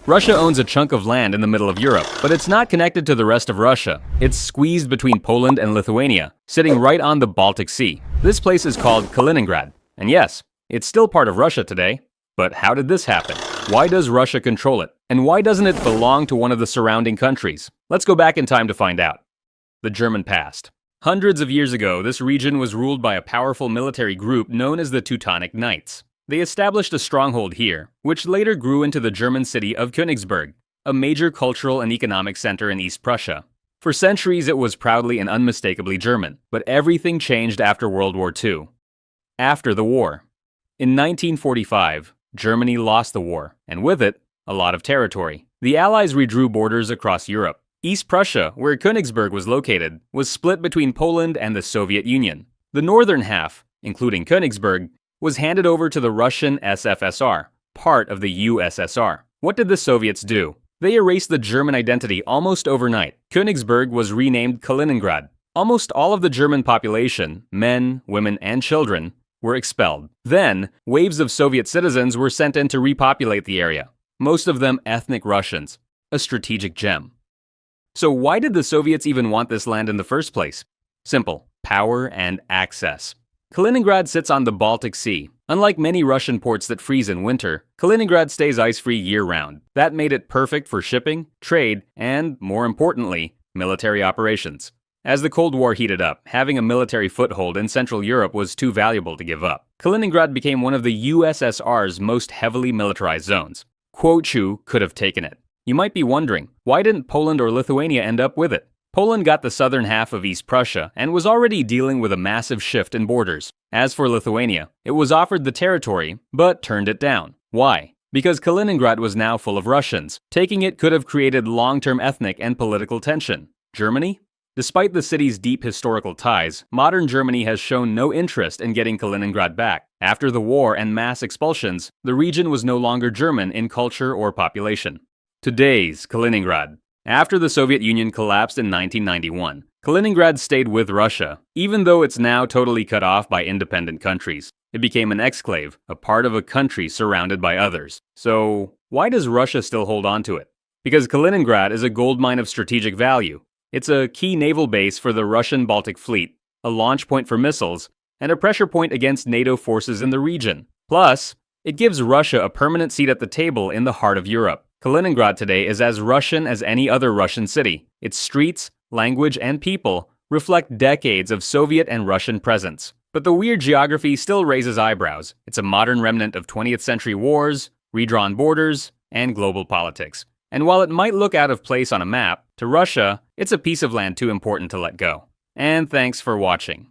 Russia owns a chunk of land in the middle of Europe, but it's not connected to the rest of Russia. It's squeezed between Poland and Lithuania, sitting right on the Baltic Sea. This place is called Kaliningrad. And yes, it's still part of Russia today. But how did this happen? Why does Russia control it? And why doesn't it belong to one of the surrounding countries? Let's go back in time to find out. The German past. Hundreds of years ago, this region was ruled by a powerful military group known as the Teutonic Knights. They established a stronghold here, which later grew into the German city of Königsberg, a major cultural and economic center in East Prussia. For centuries, it was proudly and unmistakably German, but everything changed after World War II. After the war. In 1945, Germany lost the war, and with it, a lot of territory. The Allies redrew borders across Europe. East Prussia, where Königsberg was located, was split between Poland and the Soviet Union. The northern half, including Königsberg, was handed over to the Russian SFSR, part of the USSR. What did the Soviets do? They erased the German identity almost overnight. Königsberg was renamed Kaliningrad. Almost all of the German population, men, women, and children, were expelled. Then, waves of Soviet citizens were sent in to repopulate the area, most of them ethnic Russians, a strategic gem. So why did the Soviets even want this land in the first place? Simple: power and access. Kaliningrad sits on the Baltic Sea. Unlike many Russian ports that freeze in winter, Kaliningrad stays ice-free year-round. That made it perfect for shipping, trade, and, more importantly, military operations. As the Cold War heated up, having a military foothold in Central Europe was too valuable to give up. Kaliningrad became one of the USSR's most heavily militarized zones. Kuochu could have taken it. You might be wondering, why didn't Poland or Lithuania end up with it? Poland got the southern half of East Prussia and was already dealing with a massive shift in borders. As for Lithuania, it was offered the territory, but turned it down. Why? Because Kaliningrad was now full of Russians. Taking it could have created long-term ethnic and political tension. Germany? Despite the city's deep historical ties, modern Germany has shown no interest in getting Kaliningrad back. After the war and mass expulsions, the region was no longer German in culture or population. Today's Kaliningrad. After the Soviet Union collapsed in 1991, Kaliningrad stayed with Russia, even though it's now totally cut off by independent countries. It became an exclave, a part of a country surrounded by others. So, why does Russia still hold on to it? Because Kaliningrad is a goldmine of strategic value. It's a key naval base for the Russian Baltic Fleet, a launch point for missiles, and a pressure point against NATO forces in the region. Plus, it gives Russia a permanent seat at the table in the heart of Europe. Kaliningrad today is as Russian as any other Russian city. Its streets, language, and people reflect decades of Soviet and Russian presence. But the weird geography still raises eyebrows. It's a modern remnant of 20th century wars, redrawn borders, and global politics. And while it might look out of place on a map, to Russia, it's a piece of land too important to let go. And thanks for watching.